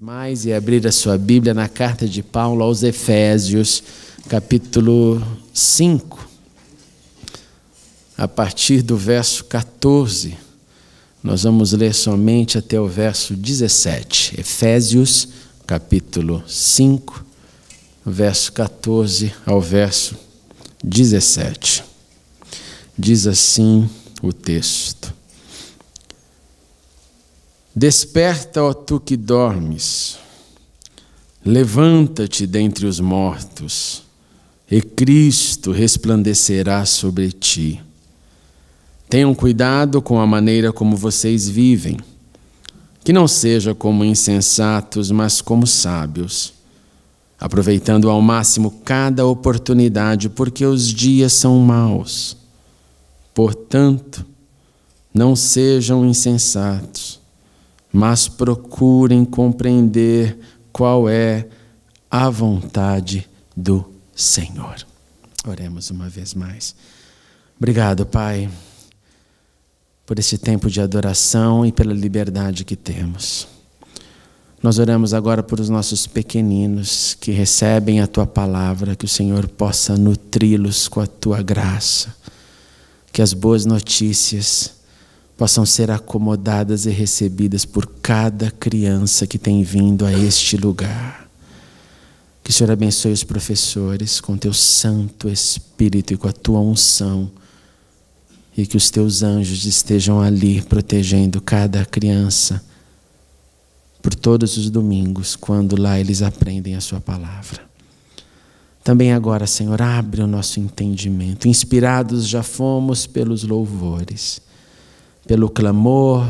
Mais e abrir a sua Bíblia na carta de Paulo aos Efésios, capítulo 5, a partir do verso 14. Nós vamos ler somente até o verso 17. Efésios, capítulo 5, verso 14 ao verso 17. Diz assim o texto: Desperta, ó tu que dormes, levanta-te dentre os mortos, e Cristo resplandecerá sobre ti. Tenham cuidado com a maneira como vocês vivem, que não seja como insensatos, mas como sábios, aproveitando ao máximo cada oportunidade, porque os dias são maus. Portanto, não sejam insensatos, mas procurem compreender qual é a vontade do Senhor. Oremos uma vez mais. Obrigado, Pai, por esse tempo de adoração e pela liberdade que temos. Nós oramos agora por os nossos pequeninos que recebem a Tua palavra, que o Senhor possa nutri-los com a Tua graça, que as boas notícias possam ser acomodadas e recebidas por cada criança que tem vindo a este lugar. Que o Senhor abençoe os professores com Teu Santo Espírito e com a Tua unção, e que os Teus anjos estejam ali protegendo cada criança por todos os domingos, quando lá eles aprendem a Sua palavra. Também agora, Senhor, abre o nosso entendimento. Inspirados já fomos pelos louvores, pelo clamor,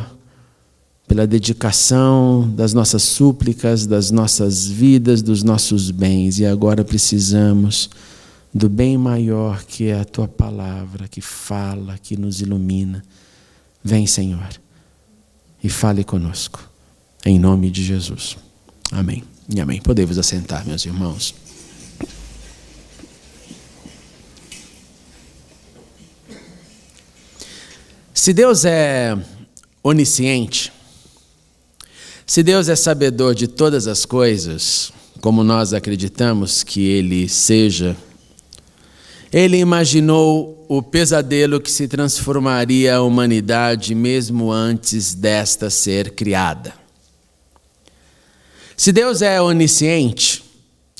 pela dedicação das nossas súplicas, das nossas vidas, dos nossos bens. E agora precisamos do bem maior que é a Tua palavra, que fala, que nos ilumina. Vem, Senhor, e fale conosco, em nome de Jesus. Amém e amém. Podemos assentar, meus irmãos. Se Deus é onisciente, se Deus é sabedor de todas as coisas, como nós acreditamos que Ele seja, Ele imaginou o pesadelo que se transformaria a humanidade mesmo antes desta ser criada. Se Deus é onisciente,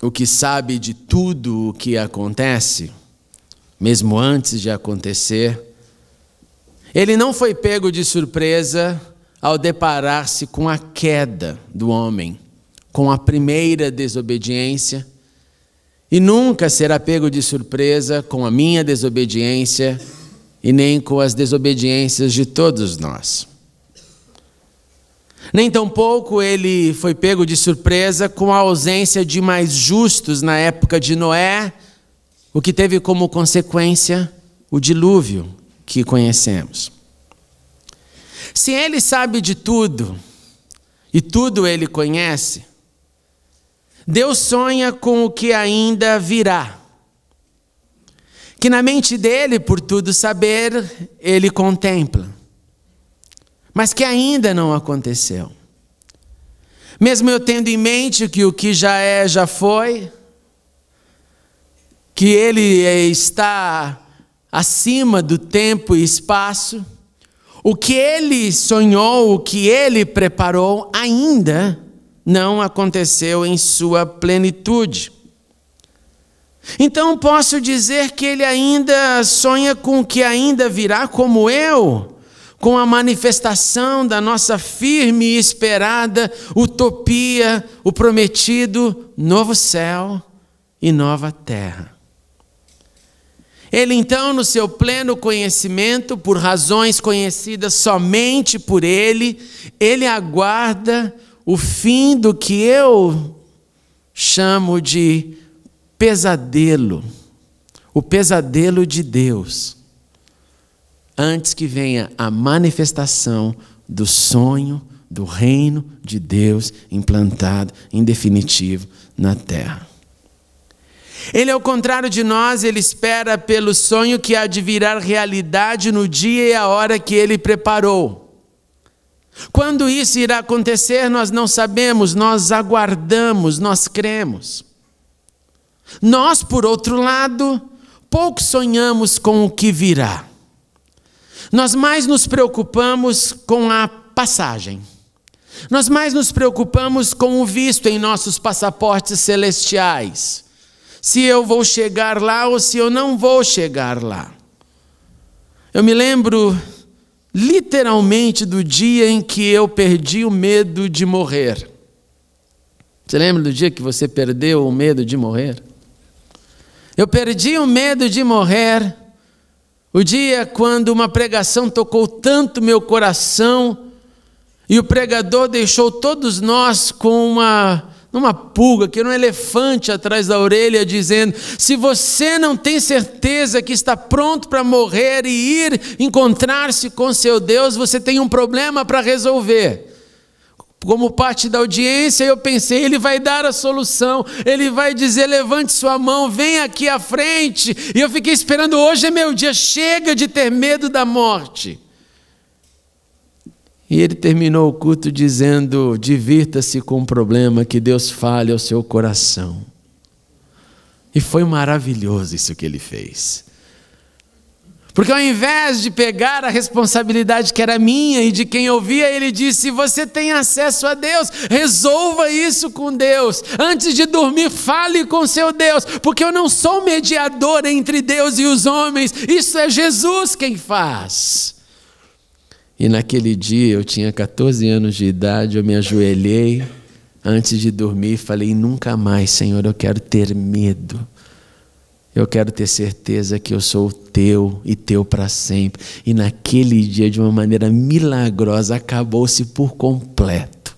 o que sabe de tudo o que acontece, mesmo antes de acontecer, Ele não foi pego de surpresa ao deparar-se com a queda do homem, com a primeira desobediência, e nunca será pego de surpresa com a minha desobediência e nem com as desobediências de todos nós. Nem tampouco ele foi pego de surpresa com a ausência de mais justos na época de Noé, o que teve como consequência o dilúvio que conhecemos. Se Ele sabe de tudo, e tudo Ele conhece, Deus sonha com o que ainda virá, que na mente dele, por tudo saber, Ele contempla, mas que ainda não aconteceu. Mesmo eu tendo em mente que o que já é, já foi, que Ele está acima do tempo e espaço, o que Ele sonhou, o que Ele preparou, ainda não aconteceu em sua plenitude. Então posso dizer que Ele ainda sonha com o que ainda virá, como eu, com a manifestação da nossa firme e esperada utopia, o prometido novo céu e nova terra. Ele então, no seu pleno conhecimento, por razões conhecidas somente por Ele, Ele aguarda o fim do que eu chamo de pesadelo, o pesadelo de Deus, antes que venha a manifestação do sonho do reino de Deus implantado em definitivo na terra. Ele, ao contrário de nós, ele espera pelo sonho que há de virar realidade no dia e a hora que ele preparou. Quando isso irá acontecer, nós não sabemos, nós aguardamos, nós cremos. Nós, por outro lado, pouco sonhamos com o que virá. Nós mais nos preocupamos com a passagem. Nós mais nos preocupamos com o visto em nossos passaportes celestiais. Se eu vou chegar lá ou se eu não vou chegar lá. Eu me lembro literalmente do dia em que eu perdi o medo de morrer. Você lembra do dia que você perdeu o medo de morrer? Eu perdi o medo de morrer o dia quando uma pregação tocou tanto meu coração e o pregador deixou todos nós com uma pulga, que era um elefante atrás da orelha, dizendo: se você não tem certeza que está pronto para morrer e ir encontrar-se com seu Deus, você tem um problema para resolver. Como parte da audiência, eu pensei, ele vai dar a solução, ele vai dizer: levante sua mão, vem aqui à frente. E eu fiquei esperando, hoje é meu dia, chega de ter medo da morte. E ele terminou o culto dizendo: divirta-se com o problema, que Deus fale ao seu coração. E foi maravilhoso isso que ele fez. Porque ao invés de pegar a responsabilidade que era minha e de quem ouvia, ele disse: se você tem acesso a Deus, resolva isso com Deus. Antes de dormir, fale com seu Deus, porque eu não sou mediador entre Deus e os homens, isso é Jesus quem faz. E naquele dia, eu tinha 14 anos de idade, eu me ajoelhei antes de dormir e falei: nunca mais, Senhor, eu quero ter medo. Eu quero ter certeza que eu sou teu e teu para sempre. E naquele dia, de uma maneira milagrosa, acabou-se por completo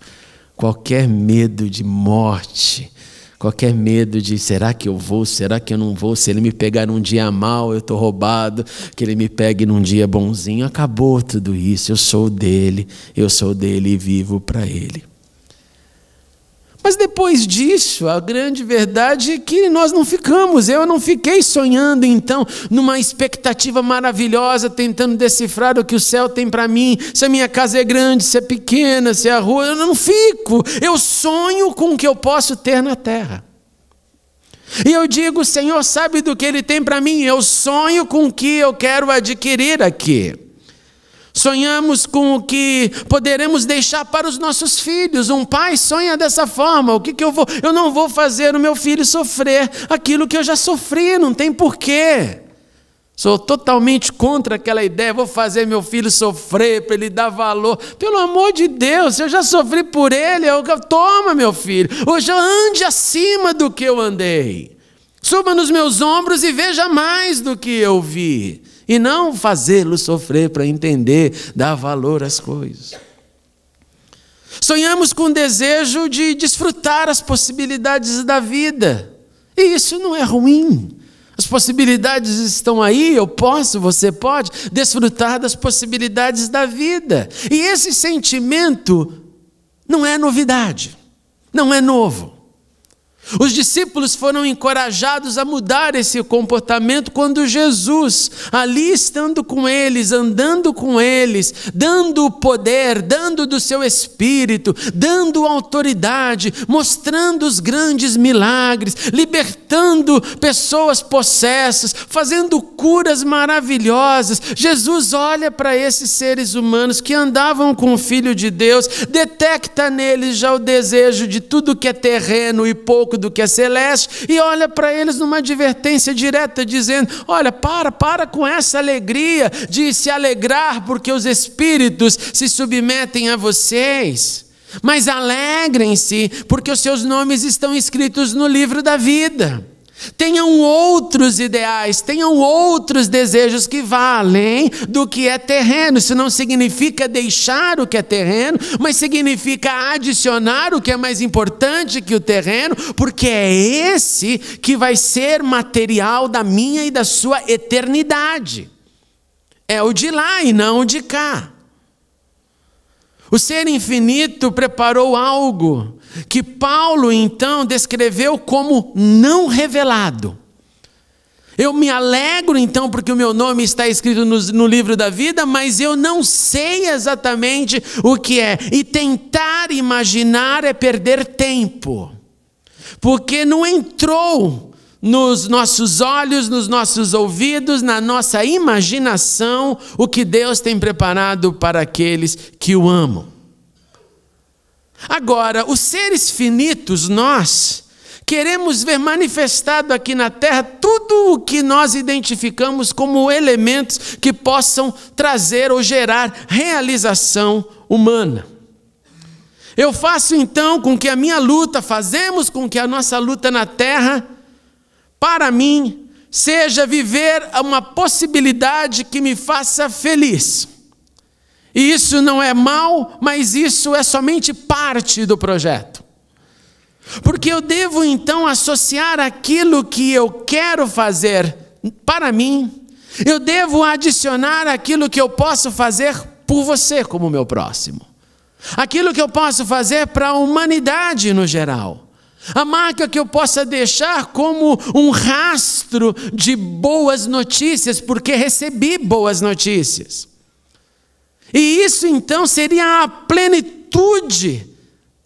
qualquer medo de morte, qualquer medo de será que eu vou, será que eu não vou, se ele me pegar num dia mal, eu estou roubado, que ele me pegue num dia bonzinho. Acabou tudo isso, eu sou dele e vivo para ele. Mas depois disso, a grande verdade é que nós não ficamos. Eu não fiquei sonhando então numa expectativa maravilhosa, tentando decifrar o que o céu tem para mim, se a minha casa é grande, se é pequena, se é a rua. Eu não fico, eu sonho com o que eu posso ter na terra. E eu digo: o Senhor sabe do que Ele tem para mim, eu sonho com o que eu quero adquirir aqui. Sonhamos com o que poderemos deixar para os nossos filhos. Um pai sonha dessa forma: o que eu não vou fazer o meu filho sofrer aquilo que eu já sofri, não tem porquê. Sou totalmente contra aquela ideia: vou fazer meu filho sofrer para ele dar valor. Pelo amor de Deus, se eu já sofri por ele, toma meu filho, hoje ande acima do que eu andei. Suba nos meus ombros e veja mais do que eu vi. E não fazê-lo sofrer para entender, dar valor às coisas. Sonhamos com o desejo de desfrutar as possibilidades da vida. E isso não é ruim. As possibilidades estão aí, eu posso, você pode desfrutar das possibilidades da vida. E esse sentimento não é novidade, não é novo. Os discípulos foram encorajados a mudar esse comportamento quando Jesus, ali estando com eles, andando com eles, dando poder, dando do seu Espírito, dando autoridade, mostrando os grandes milagres, libertando pessoas possessas, fazendo curas maravilhosas. Jesus olha para esses seres humanos que andavam com o Filho de Deus, detecta neles já o desejo de tudo que é terreno e pouco do que é celeste, e olha para eles numa advertência direta, dizendo: olha, para com essa alegria de se alegrar porque os espíritos se submetem a vocês, mas alegrem-se porque os seus nomes estão escritos no livro da vida. Tenham outros ideais, tenham outros desejos que vá além do que é terreno. Isso não significa deixar o que é terreno, mas significa adicionar o que é mais importante que o terreno, porque é esse que vai ser material da minha e da sua eternidade. É o de lá e não o de cá. O ser infinito preparou algo que Paulo então descreveu como não revelado. Eu me alegro então porque o meu nome está escrito no livro da vida, mas eu não sei exatamente o que é. E tentar imaginar é perder tempo, porque não entrou nos nossos olhos, nos nossos ouvidos, na nossa imaginação, o que Deus tem preparado para aqueles que o amam. Agora, os seres finitos, nós queremos ver manifestado aqui na terra tudo o que nós identificamos como elementos que possam trazer ou gerar realização humana. Eu faço então com que a minha luta, fazemos com que a nossa luta na terra, para mim, seja viver uma possibilidade que me faça feliz. E isso não é mal, mas isso é somente parte do projeto. Porque eu devo então associar aquilo que eu quero fazer para mim, eu devo adicionar aquilo que eu posso fazer por você como meu próximo. Aquilo que eu posso fazer para a humanidade no geral. A marca que eu possa deixar como um rastro de boas notícias, porque recebi boas notícias. E isso então seria a plenitude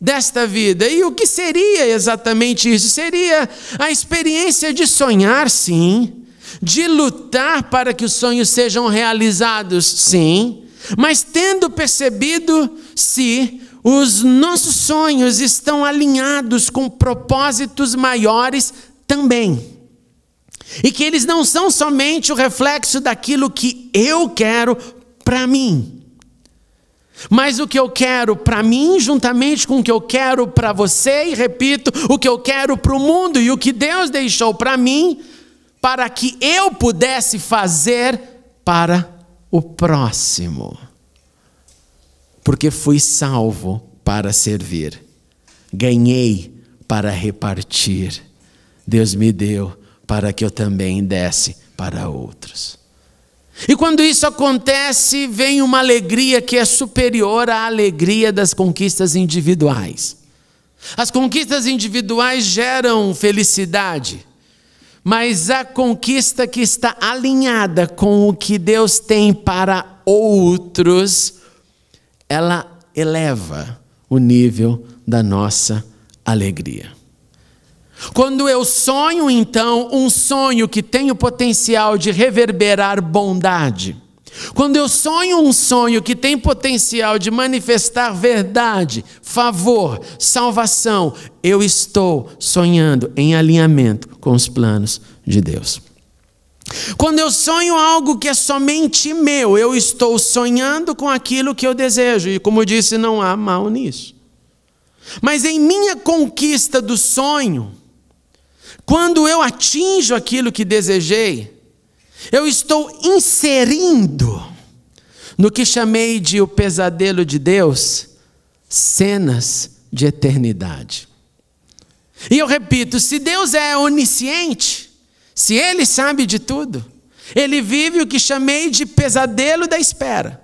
desta vida. E o que seria exatamente isso? Seria a experiência de sonhar, sim, de lutar para que os sonhos sejam realizados, sim, mas tendo percebido se os nossos sonhos estão alinhados com propósitos maiores também. E que eles não são somente o reflexo daquilo que eu quero para mim, mas o que eu quero para mim, juntamente com o que eu quero para você, e repito, o que eu quero para o mundo e o que Deus deixou para mim, para que eu pudesse fazer para o próximo. Porque fui salvo para servir, ganhei para repartir, Deus me deu para que eu também desse para outros. E quando isso acontece, vem uma alegria que é superior à alegria das conquistas individuais. As conquistas individuais geram felicidade, mas a conquista que está alinhada com o que Deus tem para outros, ela eleva o nível da nossa alegria. Quando eu sonho, então, um sonho que tem o potencial de reverberar bondade, quando eu sonho um sonho que tem potencial de manifestar verdade, favor, salvação, eu estou sonhando em alinhamento com os planos de Deus. Quando eu sonho algo que é somente meu, eu estou sonhando com aquilo que eu desejo. E como eu disse, não há mal nisso. Mas em minha conquista do sonho, quando eu atinjo aquilo que desejei, eu estou inserindo no que chamei de o pesadelo de Deus, cenas de eternidade. E eu repito, se Deus é onisciente, se Ele sabe de tudo, Ele vive o que chamei de pesadelo da espera.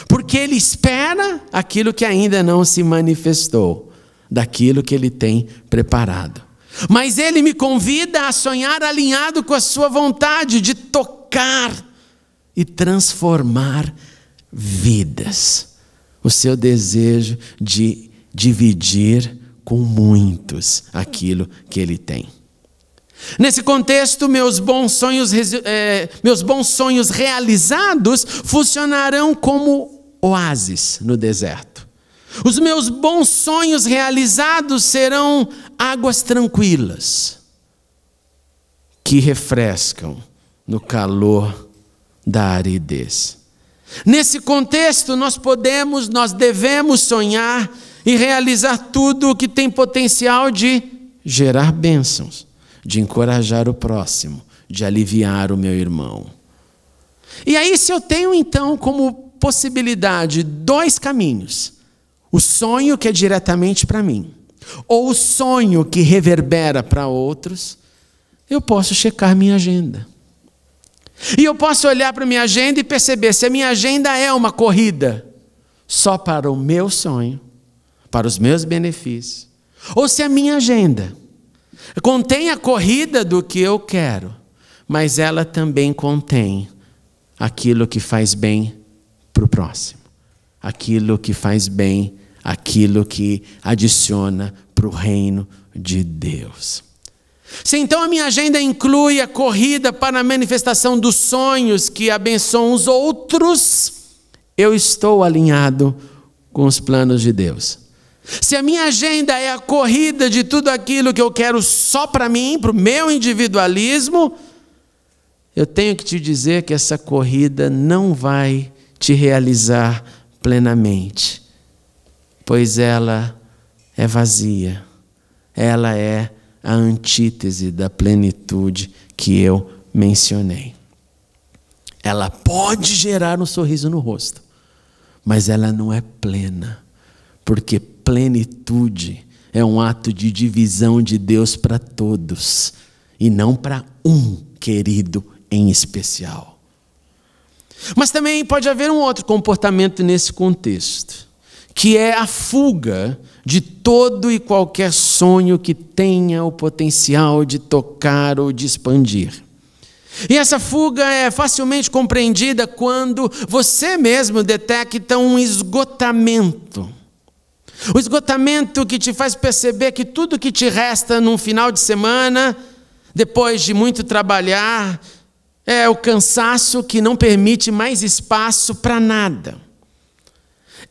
Porque Ele espera aquilo que ainda não se manifestou, daquilo que Ele tem preparado. Mas Ele me convida a sonhar alinhado com a sua vontade de tocar e transformar vidas. O seu desejo de dividir com muitos aquilo que Ele tem. Nesse contexto, meus bons sonhos realizados funcionarão como oásis no deserto. Os meus bons sonhos realizados serão águas tranquilas que refrescam no calor da aridez. Nesse contexto, nós devemos sonhar e realizar tudo o que tem potencial de gerar bênçãos, de encorajar o próximo, de aliviar o meu irmão. E aí, se eu tenho então como possibilidade 2 caminhos, o sonho que é diretamente para mim, ou o sonho que reverbera para outros, eu posso checar minha agenda. E eu posso olhar para a minha agenda e perceber se a minha agenda é uma corrida só para o meu sonho, para os meus benefícios, ou se a minha agenda contém a corrida do que eu quero, mas ela também contém aquilo que faz bem para o próximo, aquilo que faz bem, aquilo que adiciona para o reino de Deus. Se então a minha agenda inclui a corrida para a manifestação dos sonhos que abençoam os outros, eu estou alinhado com os planos de Deus. Se a minha agenda é a corrida de tudo aquilo que eu quero só para mim, para o meu individualismo, eu tenho que te dizer que essa corrida não vai te realizar plenamente, pois ela é vazia, ela é a antítese da plenitude que eu mencionei. Ela pode gerar um sorriso no rosto, mas ela não é plena, porque plenitude é um ato de divisão de Deus para todos, e não para um querido em especial. Mas também pode haver um outro comportamento nesse contexto, que é a fuga de todo e qualquer sonho que tenha o potencial de tocar ou de expandir. E essa fuga é facilmente compreendida quando você mesmo detecta um esgotamento. O esgotamento que te faz perceber que tudo que te resta num final de semana, depois de muito trabalhar, é o cansaço que não permite mais espaço para nada.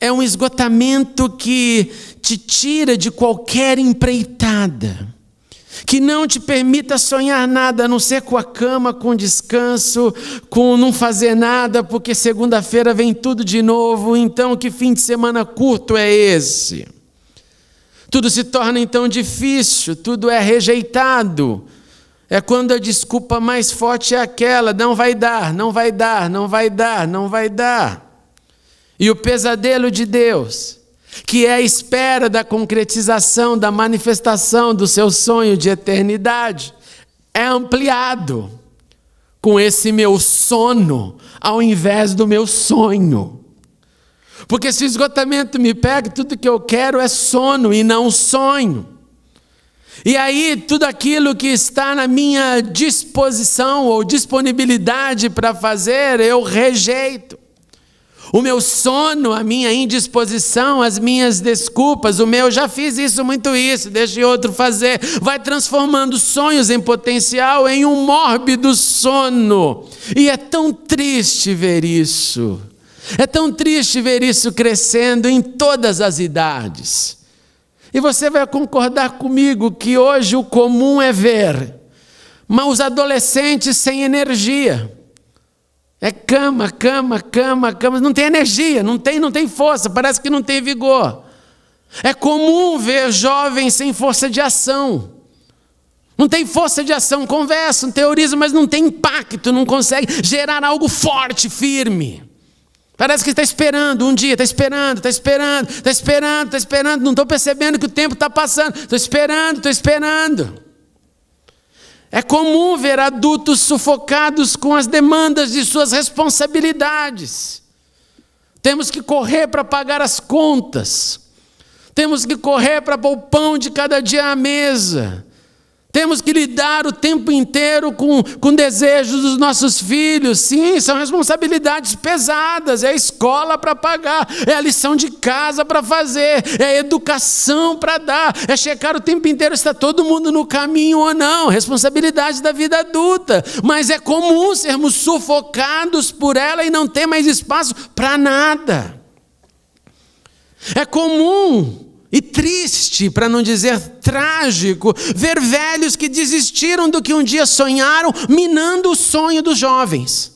É um esgotamento que te tira de qualquer empreitada, que não te permita sonhar nada, a não ser com a cama, com descanso, com não fazer nada, porque segunda-feira vem tudo de novo, então que fim de semana curto é esse? Tudo se torna então difícil, tudo é rejeitado. É quando a desculpa mais forte é aquela: não vai dar, não vai dar, não vai dar, não vai dar. E o pesadelo de Deus, que é a espera da concretização, da manifestação do seu sonho de eternidade, é ampliado com esse meu sono ao invés do meu sonho. Porque se o esgotamento me pega, tudo que eu quero é sono e não sonho. E aí tudo aquilo que está na minha disposição ou disponibilidade para fazer, eu rejeito. O meu sono, a minha indisposição, as minhas desculpas, já fiz isso, muito isso, deixe outro fazer, vai transformando sonhos em potencial em um mórbido sono. E é tão triste ver isso. É tão triste ver isso crescendo em todas as idades. E você vai concordar comigo que hoje o comum é ver os adolescentes sem energia. É cama, cama, cama, cama, não tem energia, não tem força, parece que não tem vigor. É comum ver jovens sem força de ação. Não tem força de ação, conversam, teorizam, mas não tem impacto, não consegue gerar algo forte, firme. Parece que está esperando um dia, está esperando, não estou percebendo que o tempo está passando, estou esperando. É comum ver adultos sufocados com as demandas de suas responsabilidades. Temos que correr para pagar as contas. Temos que correr para pôr o pão de cada dia à mesa. Temos que lidar o tempo inteiro com desejos dos nossos filhos. Sim, são responsabilidades pesadas. É a escola para pagar, é a lição de casa para fazer, é a educação para dar, é checar o tempo inteiro se está todo mundo no caminho ou não. Responsabilidade da vida adulta. Mas é comum sermos sufocados por ela e não ter mais espaço para nada. É comum e triste, para não dizer trágico, ver velhos que desistiram do que um dia sonharam, minando o sonho dos jovens.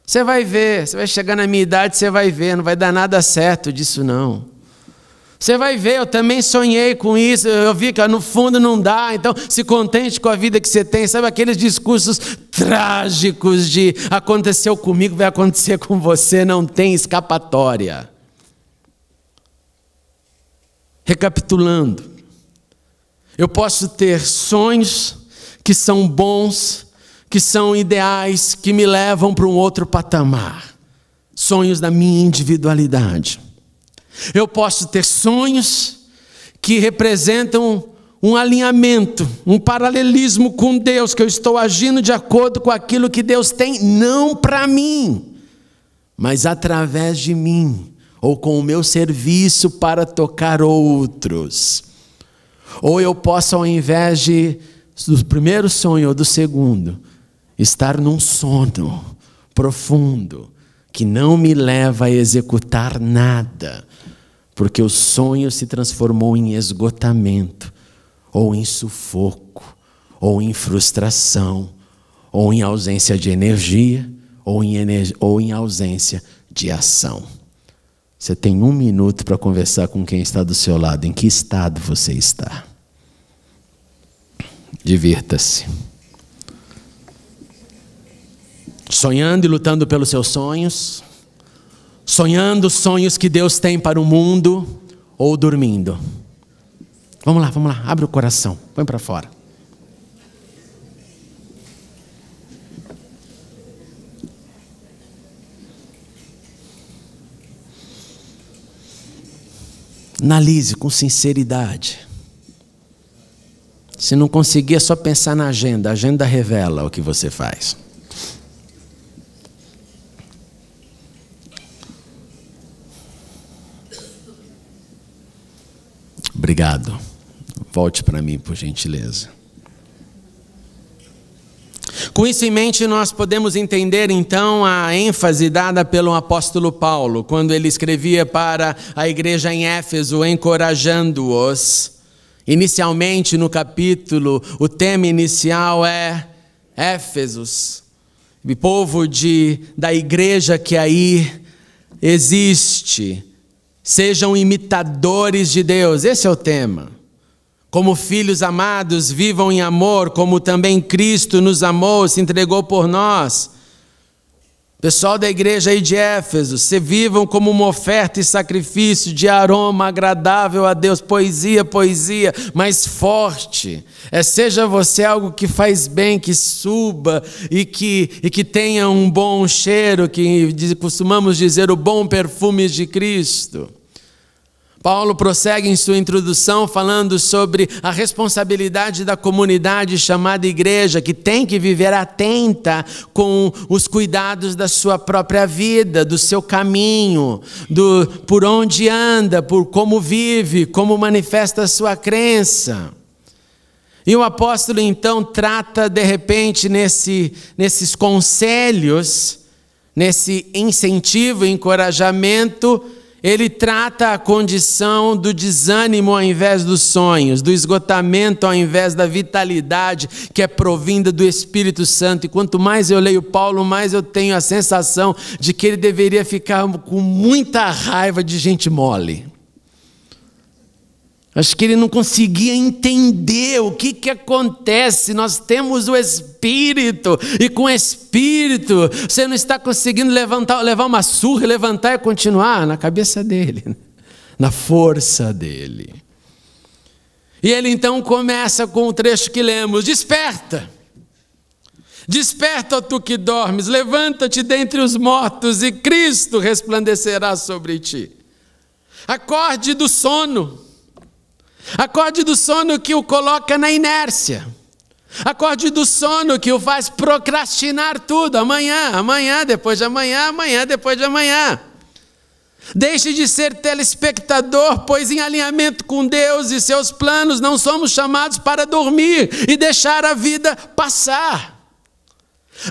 Você vai ver, você vai chegar na minha idade, você vai ver, não vai dar nada certo disso não. Você vai ver, eu também sonhei com isso, eu vi que no fundo não dá, então se contente com a vida que você tem. Sabe aqueles discursos trágicos de aconteceu comigo, vai acontecer com você, não tem escapatória. Recapitulando, eu posso ter sonhos que são bons, que são ideais, que me levam para um outro patamar. Sonhos da minha individualidade. Eu posso ter sonhos que representam um alinhamento, um paralelismo com Deus, que eu estou agindo de acordo com aquilo que Deus tem, não para mim, mas através de mim, ou com o meu serviço para tocar outros. Ou eu posso, ao invés do primeiro sonho ou do segundo, estar num sono profundo, que não me leva a executar nada, porque o sonho se transformou em esgotamento, ou em sufoco, ou em frustração, ou em ausência de energia, ou em ausência de ação. Você tem 1 minuto para conversar com quem está do seu lado. Em que estado você está? Divirta-se. Sonhando e lutando pelos seus sonhos, sonhando os sonhos que Deus tem para o mundo, ou dormindo. Vamos lá, abre o coração, põe para fora. Analise com sinceridade. Se não conseguir, é só pensar na agenda. A agenda revela o que você faz. Obrigado. Volte para mim, por gentileza. Com isso em mente, nós podemos entender então a ênfase dada pelo apóstolo Paulo, quando ele escrevia para a igreja em Éfeso, encorajando-os. Inicialmente no capítulo, o tema inicial é Éfesos, o povo da igreja que aí existe. Sejam imitadores de Deus, esse é o tema. Como filhos amados, vivam em amor, como também Cristo nos amou, se entregou por nós. Pessoal da igreja aí de Éfeso, se vivam como uma oferta e sacrifício de aroma agradável a Deus. Poesia, mas forte. Seja você algo que faz bem, que suba e que tenha um bom cheiro, que costumamos dizer o bom perfume de Cristo. Paulo prossegue em sua introdução falando sobre a responsabilidade da comunidade chamada igreja, que tem que viver atenta com os cuidados da sua própria vida, do seu caminho, por onde anda, por como vive, como manifesta a sua crença. E o apóstolo então trata de repente nesses conselhos, nesse incentivo e encorajamento, ele trata a condição do desânimo ao invés dos sonhos, do esgotamento ao invés da vitalidade que é provinda do Espírito Santo. E quanto mais eu leio Paulo, mais eu tenho a sensação de que ele deveria ficar com muita raiva de gente mole. Acho que ele não conseguia entender o que acontece. Nós temos o Espírito, e com o Espírito você não está conseguindo levar uma surra, levantar e continuar na cabeça dele, na força dele. E ele então começa com o trecho que lemos: desperta, desperta, ó tu que dormes, levanta-te dentre os mortos e Cristo resplandecerá sobre ti. Acorde do sono. Acorde do sono que o coloca na inércia. Acorde do sono que o faz procrastinar tudo. Amanhã, depois de amanhã, depois de amanhã. Deixe de ser telespectador, pois em alinhamento com Deus e seus planos não somos chamados para dormir e deixar a vida passar.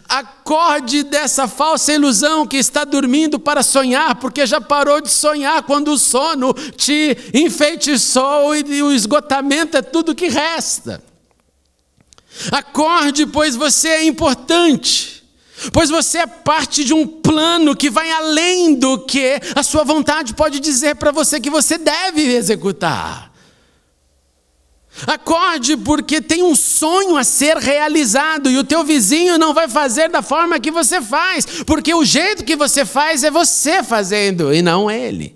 Acorde dessa falsa ilusão que está dormindo para sonhar, porque já parou de sonhar quando o sono te enfeitiçou e o esgotamento é tudo que resta. Acorde, pois você é importante, pois você é parte de um plano que vai além do que a sua vontade pode dizer para você que você deve executar. Acorde, porque tem um sonho a ser realizado e o teu vizinho não vai fazer da forma que você faz, porque o jeito que você faz é você fazendo e não ele.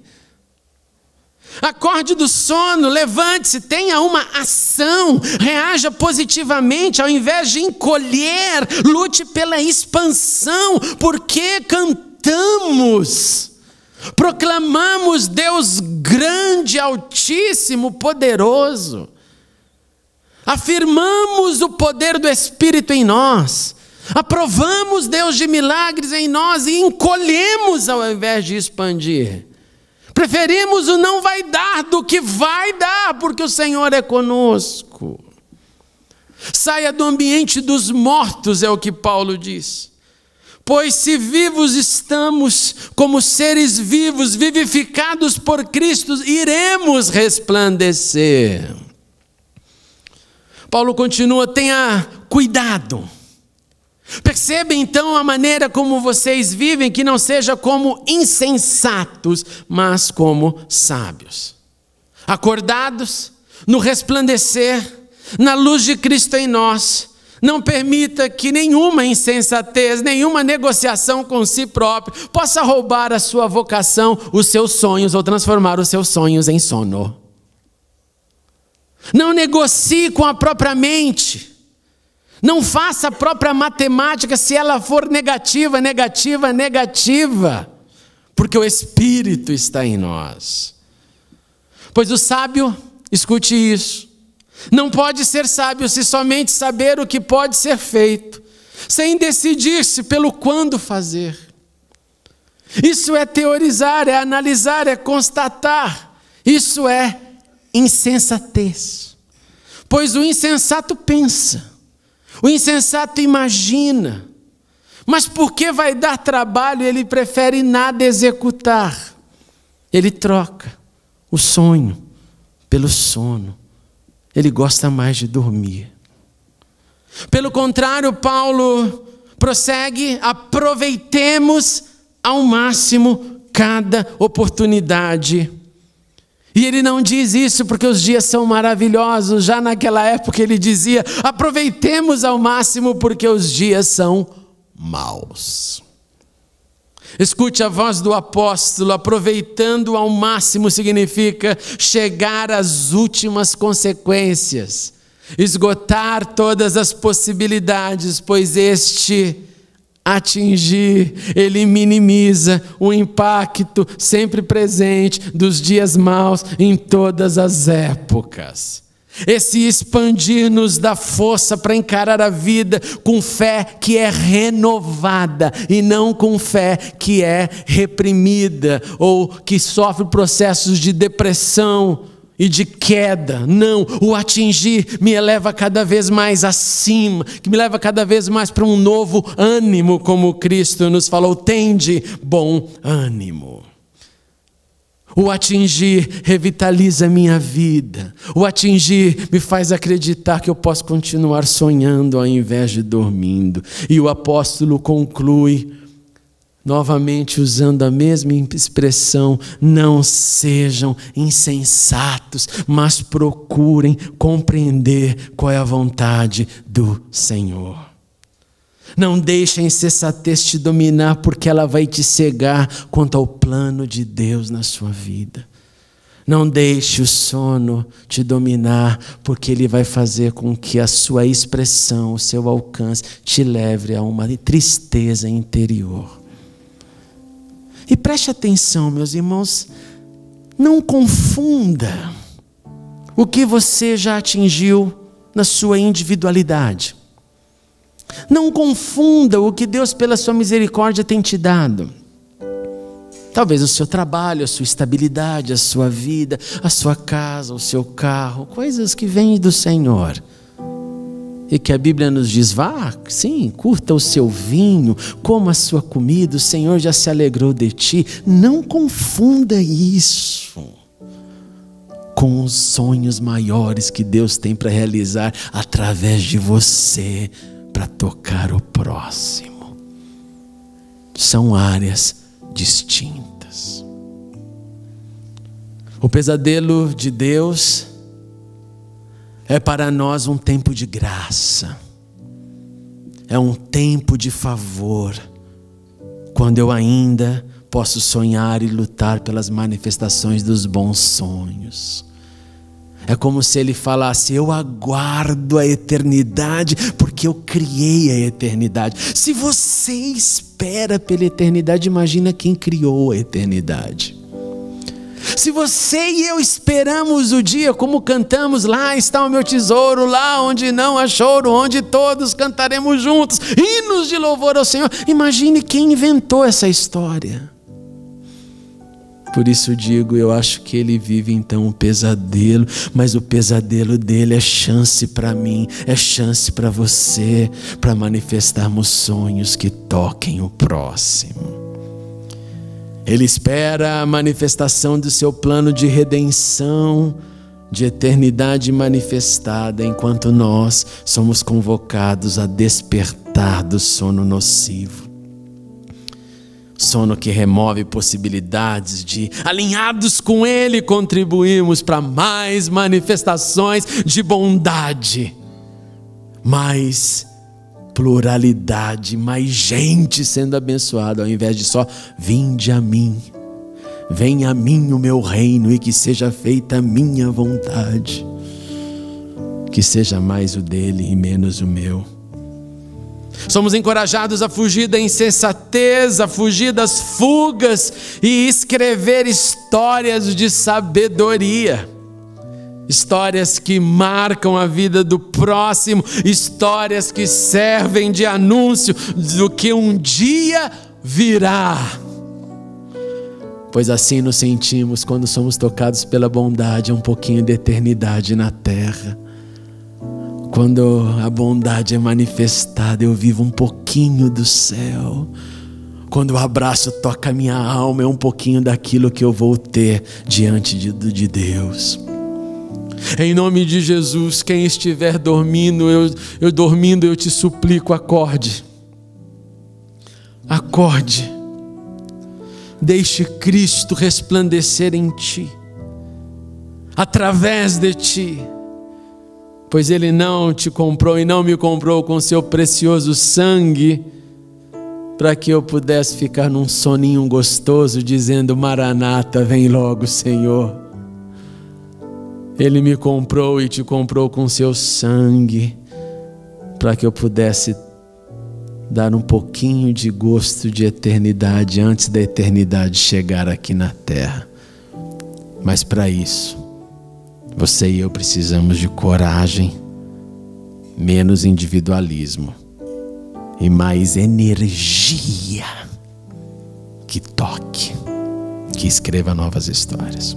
Acorde do sono, levante-se, tenha uma ação, reaja positivamente, ao invés de encolher, lute pela expansão, porque cantamos, proclamamos Deus grande, altíssimo, poderoso. afirmamos o poder do Espírito em nós, aprovamos Deus de milagres em nós e encolhemos ao invés de expandir. Preferimos o não vai dar do que vai dar, porque o Senhor é conosco. Saia do ambiente dos mortos, é o que Paulo diz. Pois se vivos estamos, como seres vivos, vivificados por Cristo, iremos resplandecer. Paulo continua: tenha cuidado. Perceba então a maneira como vocês vivem, que não seja como insensatos, mas como sábios. Acordados, no resplandecer, na luz de Cristo em nós. Não permita que nenhuma insensatez, nenhuma negociação com si próprio possa roubar a sua vocação, os seus sonhos, ou transformar os seus sonhos em sono. Não negocie com a própria mente. Não faça a própria matemática se ela for negativa, negativa, negativa. Porque o Espírito está em nós. Pois o sábio, escute isso, não pode ser sábio se somente saber o que pode ser feito, sem decidir-se pelo quando fazer. Isso é teorizar, é analisar, é constatar. Isso é insensatez. Pois o insensato pensa, o insensato imagina, mas porque vai dar trabalho, ele prefere nada executar. Ele troca o sonho pelo sono. Ele gosta mais de dormir. Pelo contrário, Paulo prossegue: aproveitemos ao máximo cada oportunidade. E ele não diz isso porque os dias são maravilhosos. Já naquela época ele dizia: aproveitemos ao máximo porque os dias são maus. Escute a voz do apóstolo: aproveitando ao máximo significa chegar às últimas consequências, esgotar todas as possibilidades, pois atingir, ele minimiza o impacto sempre presente dos dias maus em todas as épocas. Esse expandir nos dá força para encarar a vida com fé que é renovada e não com fé que é reprimida ou que sofre processos de depressão e de queda. Não, o atingir me eleva cada vez mais acima, que me leva cada vez mais para um novo ânimo, como Cristo nos falou: tende bom ânimo. O atingir revitaliza a minha vida. O atingir me faz acreditar que eu posso continuar sonhando ao invés de dormindo. E o apóstolo conclui, novamente usando a mesma expressão: não sejam insensatos, mas procurem compreender qual é a vontade do Senhor. Não deixe a insensatez te dominar, porque ela vai te cegar quanto ao plano de Deus na sua vida. Não deixe o sono te dominar, porque ele vai fazer com que a sua expressão, o seu alcance, te leve a uma tristeza interior. E preste atenção, meus irmãos, não confunda o que você já atingiu na sua individualidade. Não confunda o que Deus, pela sua misericórdia, tem te dado. Talvez o seu trabalho, a sua estabilidade, a sua vida, a sua casa, o seu carro, coisas que vêm do Senhor. E que a Bíblia nos diz: vá, sim, curta o seu vinho, coma a sua comida, o Senhor já se alegrou de ti. Não confunda isso com os sonhos maiores que Deus tem para realizar através de você, para tocar o próximo. São áreas distintas. O pesadelo de Deus é para nós um tempo de graça, é um tempo de favor, quando eu ainda posso sonhar e lutar pelas manifestações dos bons sonhos. É como se ele falasse: eu aguardo a eternidade, porque eu criei a eternidade. Se você espera pela eternidade, imagina quem criou a eternidade. Se você e eu esperamos o dia, como cantamos, lá está o meu tesouro, lá onde não há choro, onde todos cantaremos juntos, hinos de louvor ao Senhor. Imagine quem inventou essa história. Por isso digo, eu acho que ele vive então um pesadelo, mas o pesadelo dele é chance para mim, é chance para você, para manifestarmos sonhos que toquem o próximo. Ele espera a manifestação do seu plano de redenção, de eternidade manifestada, enquanto nós somos convocados a despertar do sono nocivo. Sono que remove possibilidades de, alinhados com Ele, contribuirmos para mais manifestações de bondade, mais pluralidade, mais gente sendo abençoada, ao invés de só vinde a mim, venha a mim o meu reino e que seja feita a minha vontade, que seja mais o dele e menos o meu. Somos encorajados a fugir da insensatez, a fugir das fugas e escrever histórias de sabedoria. Histórias que marcam a vida do próximo, histórias que servem de anúncio do que um dia virá. Pois assim nos sentimos quando somos tocados pela bondade, um pouquinho de eternidade na terra. Quando a bondade é manifestada, eu vivo um pouquinho do céu. Quando o abraço toca a minha alma, é um pouquinho daquilo que eu vou ter diante de Deus. Em nome de Jesus, quem estiver dormindo, eu te suplico, acorde. Acorde. Deixe Cristo resplandecer em ti, através de ti. Pois Ele não te comprou e não me comprou com seu precioso sangue, para que eu pudesse ficar num soninho gostoso, dizendo, Maranata, vem logo, Senhor. Ele me comprou e te comprou com seu sangue, para que eu pudesse dar um pouquinho de gosto de eternidade, antes da eternidade chegar aqui na terra. Mas para isso, você e eu precisamos de coragem, menos individualismo e mais energia que toque, que escreva novas histórias.